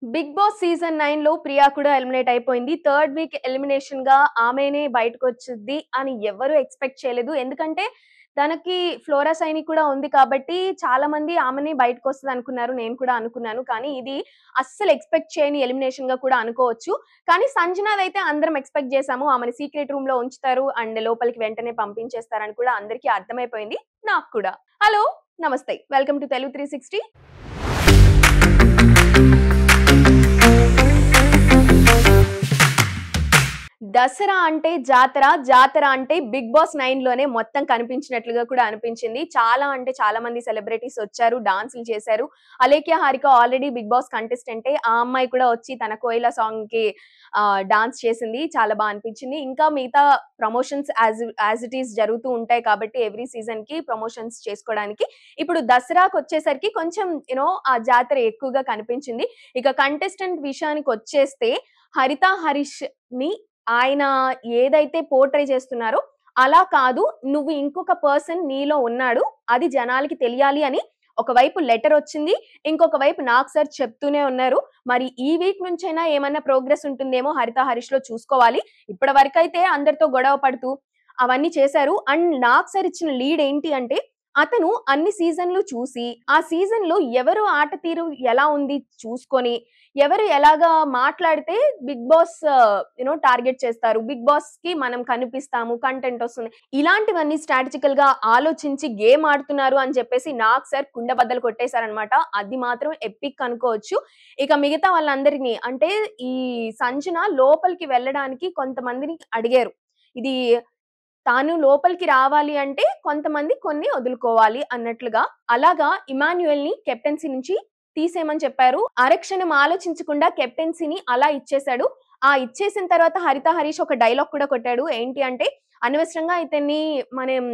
Big boss season 9లో Priya కూడా eliminate అయిపోయింది. Third week ఎలిమినేషన్‌గా ఆమెనే బయటకొచ్చిద్ది అని ఎవ్వరు ఎక్స్‌పెక్ట్ చేయలేదు. ఎందుకంటే తనకి ఫ్లోరా సైని కూడా ఉంది కాబట్టి చాలా మంది ఆమెనే బయటకొస్తదనుకున్నారు. నేను కూడా అనుకున్నాను. కానీ ఇది అస్సలు ఎక్స్‌పెక్ట్ చేయని ఎలిమినేషన్‌గా కూడా అనుకోవచ్చు. కానీ సంజనాదైతే అందరం ఎక్స్‌పెక్ట్ చేసాము. ఆమెని సీక్రెట్ రూమ్‌లో ఉంచుతారు అండ్ లోపలికి వెంటనే పంపించేస్తారని కూడా అందరికీ అర్థమైపోయింది. నాకు కూడా. హలో! నమస్తే. Welcome to Telugu 360. దసరా అంటే జాతర, జాతర అంటే బిగ్ బాస్ 9లోనే మొత్తం కనిపించినట్లుగా కూడా అనిపించింది. చాలా అంటే చాలా మంది సెలబ్రిటీస్ వచ్చారు, డాన్సులు చేశారు. Alekhya Harika already big boss కంటెస్టెంటే. ఆ అమ్మాయి కూడా వచ్చి తన 'కోయిల' సాంగ్‌కి డాన్స్ చేసింది. చాలా అనిపించింది. ఇంకా మిగతా ప్రమోషన్స్ యాజ్ ఇట్ ఈస్ జరుగుతూ ఉంటాయి కాబట్టి ఎవ్రీ సీజన్‌కి ప్రమోషన్స్ చేసుకోవడానికి. ఇప్పుడు దసరాకొచ్చేసరికి కొంచెం ఆ జాతర ఎక్కువగా కనిపించింది. ఇక కంటెస్టెంట్ విషయానికొచ్చేస్తే హరిత హరీష్‌ని ఆయన ఏదైతే పోర్ట్రే చేస్తున్నారో అలా కాదు. నువ్వు ఇంకొక పర్సన్ నీలో ఉన్నాడు. అది జనాలకి తెలియాలి అని ఒకవైపు లెటర్ వచ్చింది. ఇంకొక వైపు నాగ్ సార్ చెప్తూనే ఉన్నారు. మరి ఈ వీక్ నుంచైనా ఏమన్నా ప్రోగ్రెస్ ఉంటుందేమో హరిత హరీష్‌లో చూసుకోవాలి. ఇప్పటి వరకైతే అందరితో గొడవ పడుతూ అవన్నీ చేశారు. అండ్ నాగ్ సార్ ఇచ్చిన లీడ్ ఏంటి అంటే అతను అన్ని సీజన్‌లు చూసి, ఆ సీజన్‌లో ఎవరు ఆట తీరు ఎలా ఉంది చూసుకొని, ఎవరు ఎలాగా మాట్లాడితే బిగ్ బాస్ టార్గెట్ చేస్తారు. బిగ్ బాస్‌కి మనం కనిపిస్తాము. కంటెంట్ వస్తుంది. ఇలాంటివన్నీ స్ట్రాటజికల్‌గా ఆలోచించి గేమ్ ఆడుతున్నారు అని చెప్పేసి నాగ్ సార్ కుండబద్దలు కొట్టేసారనమాట. అది మాత్రం ఎపిక్ అనుకోవచ్చు. ఇక మిగతా వాళ్ళందరిని అంటే ఈ సంజన లోపలికి వెళ్ళడానికి కొంతమందిని అడిగారు. ఇది తాను లోపలికి రావాలి అంటే కొంతమంది కొన్ని వదులుకోవాలి అన్నట్లుగా. అలాగా ఇమాన్యుయల్‌ని కెప్టెన్సీ నుంచి తీసేయమని చెప్పారు. అరక్షణం ఆలోచించకుండా కెప్టెన్సీని అలా ఇచ్చేసాడు. ఆ ఇచ్చేసిన తర్వాత హరిత హరీష్ ఒక డైలాగ్ కూడా కొట్టాడు. ఏంటి అంటే అనవసరంగా ఇతన్ని మనం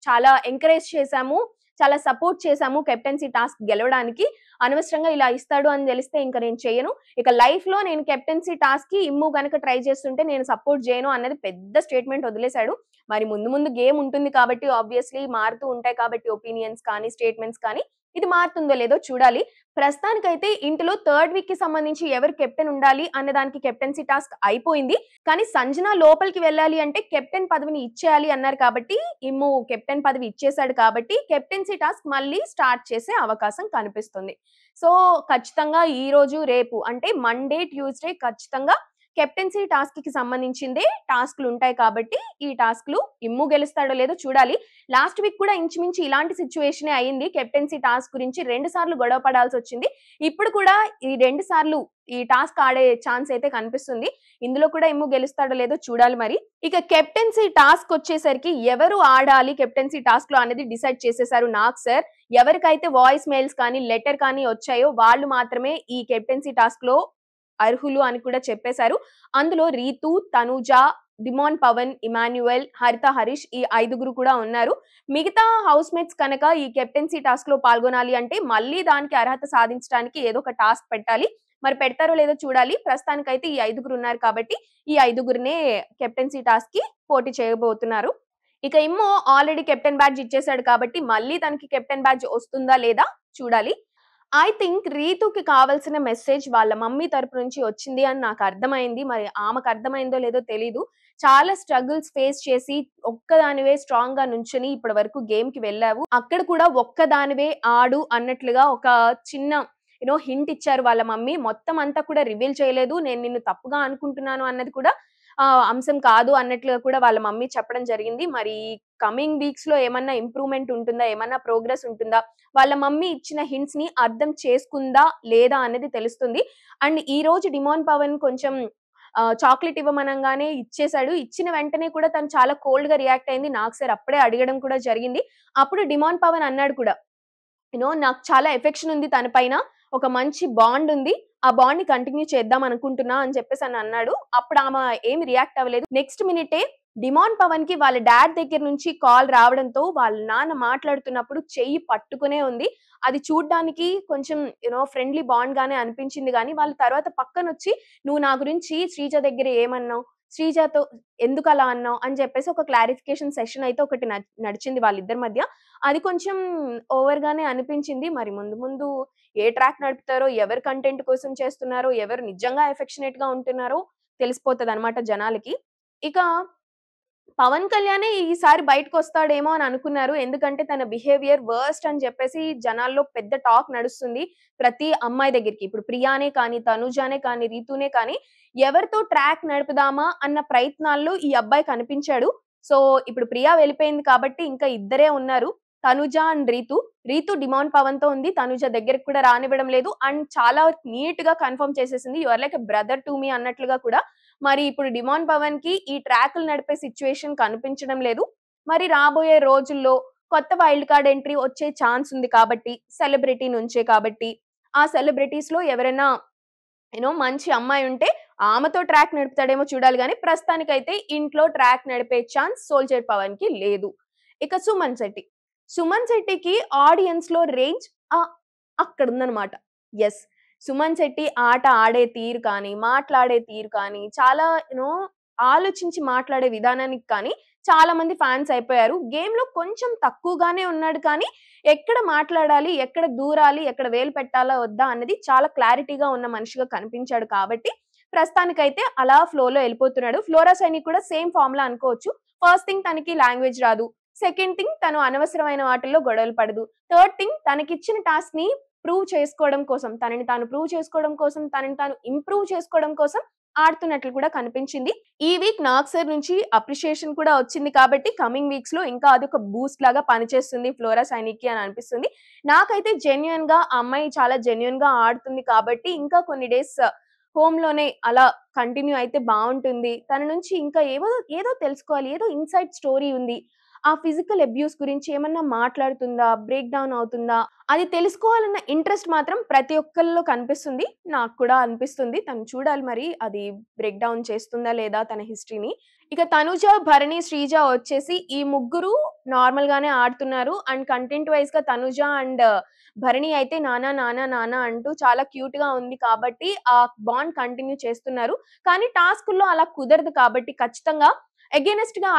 చాలా ఎంకరేజ్ చేసాము. చాలా సపోర్ట్ చేసాము కెప్టెన్సీ టాస్క్ గెలవడానికి. అనవసరంగా ఇలా ఇస్తాడు అని తెలిస్తే ఇంక నేను చెయ్యను. ఇక లైఫ్‌లో నేను కెప్టెన్సీ టాస్క్‌కి ఇమ్ము గనక ట్రై చేస్తుంటే నేను సపోర్ట్ చేయను అన్నది పెద్ద స్టేట్‌మెంట్ వదిలేసాడు. మరి ముందు ముందు గేమ్ ఉంటుంది కాబట్టి ఆబ్వియస్‌లీ మారుతూ ఉంటాయి కాబట్టి ఒపీనియన్స్ కానీ, స్టేట్‌మెంట్స్ కానీ ఇది మారుతుందో లేదో చూడాలి. ప్రస్తుతానికైతే ఇందులో థర్డ్ వీక్‌కి సంబంధించి ఎవరు కెప్టెన్ ఉండాలి అన్న దానికి కెప్టెన్సీ టాస్క్ అయిపోయింది. కానీ సంజన లోపలికి వెళ్ళాలి అంటే కెప్టెన్ పదవిని ఇచ్చేయాలి అన్నారు కాబట్టి ఇమ్ము కెప్టెన్ పదవి ఇచ్చేసాడు కాబట్టి కెప్టెన్సీ టాస్క్ మళ్ళీ స్టార్ట్ చేసే అవకాశం కనిపిస్తుంది. సో, ఖచ్చితంగా ఈరోజు, రేపు అంటే మండే, ట్యూస్‌డే ఖచ్చితంగా కెప్టెన్సీ టాస్క్‌కి సంబంధించిందే టాస్క్‌లుంటాయి కాబట్టి, ఈ టాస్క్‌లు ఇమ్ము గెలుస్తాడో లేదో చూడాలి. లాస్ట్ వీక్ కూడా ఇంచుమించు ఇలాంటి సిట్యుయేషనే అయింది. కెప్టెన్సీ టాస్క్ గురించి 2 సార్లు గొడవ పడాల్సొచ్చింది. ఇప్పుడు కూడా ఈ 2 సార్లు ఈ టాస్క్ ఆడే ఛాన్స్ అయితే కనిపిస్తుంది. ఇందులో కూడా ఇమ్ము గెలుస్తాడో లేదో చూడాలి మరి. ఇక కెప్టెన్సీ టాస్క్ వచ్చేసరికి ఎవరు ఆడాలి కెప్టెన్సీ టాస్క్‌లో అనేది డిసైడ్ చేసేసారు నాగ్ సార్. ఎవరికైతే వాయిస్ మెయిల్స్ కానీ, లెటర్ కానీ వచ్చాయో వాళ్ళు మాత్రమే ఈ కెప్టెన్సీ టాస్క్‌లో అర్హులు అని కూడా చెప్పేశారు. అందులో రీతు, తనూజ, డిమాన్ పవన్, ఇమాన్యుయల్, హరిత హరీష్ ఈ 5గురు కూడా ఉన్నారు. మిగతా హౌస్ మేట్స్ కనుక ఈ కెప్టెన్సీ టాస్క్‌లో పాల్గొనాలి అంటే మళ్ళీ దానికి అర్హత సాధించడానికి ఏదో ఒక టాస్క్ పెట్టాలి. మరి పెడతారో లేదో చూడాలి. ప్రస్తుతానికైతే ఈ 5గురు ఉన్నారు కాబట్టి ఈ 5గురినే కెప్టెన్సీ టాస్క్‌కి పోటీ చేయబోతున్నారు. ఇక ఇమ్మో ఆల్రెడీ కెప్టెన్ బ్యాడ్జ్ ఇచ్చేసాడు కాబట్టి మళ్ళీ తనకి కెప్టెన్ బ్యాడ్జ్ వస్తుందా లేదా చూడాలి. ఐ థింక్ రీతుకి కావాల్సిన మెసేజ్ వాళ్ళ మమ్మీ తరపు నుంచి వచ్చింది అని నాకు అర్థమైంది. మరి ఆమెకు అర్థమైందో లేదో తెలీదు. చాలా స్ట్రగుల్స్ ఫేస్ చేసి ఒక్కదానివే స్ట్రాంగ్‌గా నుంచొని ఇప్పటి వరకు గేమ్‌కి వెళ్ళావు. అక్కడ కూడా ఒక్కదానివే ఆడు అన్నట్లుగా ఒక చిన్న హింట్ ఇచ్చారు వాళ్ళ మమ్మీ. మొత్తం అంతా కూడా రివీల్ చేయలేదు. నేను నిన్ను తప్పుగా అనుకుంటున్నాను అన్నది కూడా అంశం కాదు అన్నట్లుగా కూడా వాళ్ళ మమ్మీ చెప్పడం జరిగింది. మరి కమింగ్ వీక్స్‌లో ఏమన్నా ఇంప్రూవ్‌మెంట్ ఉంటుందా? ఏమన్నా ప్రోగ్రెస్ ఉంటుందా? వాళ్ళ మమ్మీ ఇచ్చిన హింట్స్‌ని అర్థం చేసుకుందా? లేదా? అనేది తెలుస్తుంది. అండ్ ఈరోజు డిమాన్ పవన్ కొంచెం చాక్లేట్ ఇవ్వమనంగానే ఇచ్చేసాడు. ఇచ్చిన వెంటనే కూడా తను చాలా కోల్డ్‌గా రియాక్ట్ అయింది. నాగ్ సార్ అప్పుడే అడగడం కూడా జరిగింది. అప్పుడు డిమాన్ పవన్ అన్నాడు కూడా నాకు చాలా ఎఫెక్షన్ ఉంది తన పైన. ఒక మంచి బాండ్ ఉంది. ఆ బాండ్‌ని కంటిన్యూ చేద్దాం అనుకుంటున్నా అని చెప్పేసని అన్నాడు. అప్పుడు ఆమె ఏమి రియాక్ట్ అవ్వలేదు. నెక్స్ట్ మినిటే డిమాన్ పవన్‌కి వాళ్ళ డాడ్ దగ్గర నుంచి కాల్ రావడంతో వాళ్ళ నాన్న మాట్లాడుతున్నప్పుడు చెయ్యి పట్టుకునే ఉంది. అది చూడ్డానికి కొంచెం ఫ్రెండ్లీ బాండ్ గానే అనిపించింది గానీ, వాళ్ళు తర్వాత పక్కనొచ్చి "నువ్వు నా గురించి శ్రీజ దగ్గర ఏమన్నావు? శ్రీజతో ఎందుకలా అన్నావు?" అని చెప్పేసి ఒక క్లారిఫికేషన్ సెషన్ అయితే ఒకటి నడిచింది వాళ్ళిద్దరి మధ్య. అది కొంచెం ఓవర్‌గానే అనిపించింది. మరి ముందు ముందు ఏ ట్రాక్ నడుపుతారో, ఎవరు కంటెంట్ కోసం చేస్తున్నారో, ఎవరు నిజంగా ఎఫెక్షనేట్‌గా ఉంటున్నారో తెలిసిపోతదనమాట జనాలకి. ఇక పవన్ కళ్యాణే ఈసారి బయటకొస్తాడేమో అని అనుకున్నారు. ఎందుకంటే తన బిహేవియర్ వర్స్ట్ అని చెప్పేసి జనాల్లో పెద్ద టాక్ నడుస్తుంది. ప్రతి అమ్మాయి దగ్గరికి. ఇప్పుడు ప్రియానే కానీ, తనుజానే కానీ, రీతూనే కానీ ఎవరితో ట్రాక్ నడుపుదామా అన్న ప్రయత్నాల్లో ఈ అబ్బాయి కనిపించాడు. సో, ఇప్పుడు ప్రియా వెళ్ళిపోయింది కాబట్టి ఇంకా ఇద్దరే ఉన్నారు. తనుజ అండ్ రీతు. రీతు డిమాండ్ పవన్‌తో ఉంది. తనుజ దగ్గరికి కూడా రానివ్వడం లేదు. అండ్ చాలా నీట్‌గా కన్ఫర్మ్ చేసేసింది. You are like a brother to me అన్నట్లుగా కూడా మరి ఇప్పుడు 'డిమాండ్ పవన్‌కి' ఈ ట్రాక్‌లు నడిపే సిట్యుయేషన్ కనిపించడం లేదు. మరి రాబోయే రోజుల్లో కొత్త వైల్డ్ కార్డ్ ఎంట్రీ వచ్చే ఛాన్స్ ఉంది కాబట్టి, సెలబ్రిటీ నుంచే కాబట్టి, ఆ సెలబ్రిటీస్‌లో ఎవరైనా మంచి అమ్మాయి ఉంటే ఆమెతో ట్రాక్ నడుపుతాడేమో చూడాలి గానీ, ప్రస్తుతానికైతే ఇంట్లో ట్రాక్ నడిపే ఛాన్స్ 'సోల్జర్ పవన్‌కి' లేదు. ఇక 'సుమన్ శెట్టి'. 'సుమన్ శెట్టికి' ఆడియన్స్‌లో రేంజ్ ఆహ్, అక్కడుందనమాట. యెస్. 'సుమన్ శెట్టి' ఆట ఆడే తీరు కానీ, మాట్లాడే తీరు కానీ, చాలా ఆలోచించి మాట్లాడే విధానానికి కానీ చాలా మంది ఫాన్స్ అయిపోయారు. గేమ్‌లో కొంచెం తక్కువగానే ఉన్నాడు కానీ, ఎక్కడ మాట్లాడాలి, ఎక్కడ దూరాలి, ఎక్కడ వేలు పెట్టాలా వద్దా అన్నది చాలా క్లారిటీగా ఉన్న మనిషిగా కనిపించాడు కాబట్టి, ప్రస్తుతానికైతే అలా ఫ్లోలో ఎళ్ళిపోతున్నాడు. ఫ్లోరా సైని కూడా సేమ్ ఫార్ములా అనుకోవచ్చు. ఫస్ట్ థింగ్ తనకి లాంగ్వేజ్ రాదు. సెకండ్ థింగ్ తను అనవసరమైన వాటిల్లో గొడవలు పడదు. థర్డ్ థింగ్ తనకిచ్చిన టాస్క్‌ని ప్రూవ్ చేసుకోవడం కోసం, తనని తాను ప్రూవ్ చేసుకోవడం కోసం, తనని తాను ఇంప్రూవ్ చేసుకోవడం కోసం ఆడుతున్నట్లు కూడా కనిపించింది. ఈ వీక్ 'నాగ్ సర్' నుంచి అప్రిషియేషన్ కూడా వచ్చింది కాబట్టి కమింగ్ వీక్స్‌లో ఇంకా అదొక బూస్ట్ లాగా పనిచేస్తుంది ఫ్లోరా సైనికి అని అనిపిస్తుంది. నాకైతే జెన్యూన్‌గా ఆ అమ్మాయి చాలా జెన్యూన్‌గా ఆడుతుంది కాబట్టి ఇంకా కొన్ని డేస్ హోమ్‌లోనే అలా కంటిన్యూ అయితే బావుంటుంది. తన నుంచి ఇంకా ఏదో తెలుసుకోవాలి. ఏదో ఇన్‌సైడ్ స్టోరీ ఉంది. ఆ ఫిజికల్ అబ్యూస్ గురించి ఏమన్నా మాట్లాడుతుందా? బ్రేక్ డౌన్ అవుతుందా? అది తెలుసుకోవాలన్న ఇంట్రెస్ట్ మాత్రం ప్రతి ఒక్కళ్ళలో కనిపిస్తుంది. నాకు కూడా అనిపిస్తుంది. తను చూడాలి మరి అది బ్రేక్ డౌన్ చేస్తుందా లేదా తన హిస్టరీని. ఇక తనుజ, భరణి, శ్రీజ వచ్చేసి ఈ ముగ్గురు నార్మల్‌గానే ఆడుతున్నారు. అండ్ కంటెంట్ వైస్‌గా తనుజ అండ్ భరణి అయితే నాన్న, నాన్న, నాన్న అంటూ చాలా క్యూట్‌గా ఉంది కాబట్టి ఆ బాండ్ కంటిన్యూ చేస్తున్నారు. కానీ టాస్కుల్లో అలా కుదరదు కాబట్టి ఖచ్చితంగా ఎగైనెస్ట్‌గా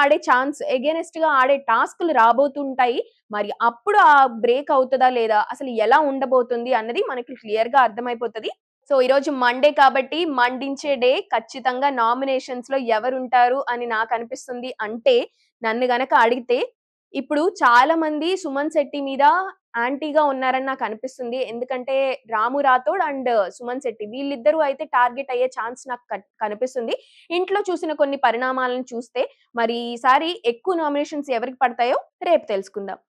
ఆడే టాస్క్‌లు రాబోతుంటాయి. మరి అప్పుడు ఆ బ్రేక్ అవుతదా లేదా? అసలు ఎలా ఉండబోతుంది అన్నది మనకి క్లియర్‌గా అర్థమైపోతది. సో, ఈరోజు మండే కాబట్టి మండించే డే. ఖచ్చితంగా నామినేషన్స్‌లో ఎవరుంటారు అని నాకనిపిస్తుంది అంటే, నన్ను గనక అడిగితే ఇప్పుడు చాలా మంది సుమన్ శెట్టి మీద యాంటీగా ఉన్నారని నాకనిపిస్తుంది. ఎందుకంటే 'రాము రాథోడ్' అండ్ సుమన్ శెట్టి వీళ్ళిద్దరూ అయితే టార్గెట్ అయ్యే ఛాన్స్ నాకు కనిపిస్తుంది. ఇంట్లో చూసిన కొన్ని పరిణామాలను చూస్తే మరి ఈసారి ఎక్కువ నామినేషన్స్ ఎవరికి పడతాయో రేపు తెలుసుకుందాం.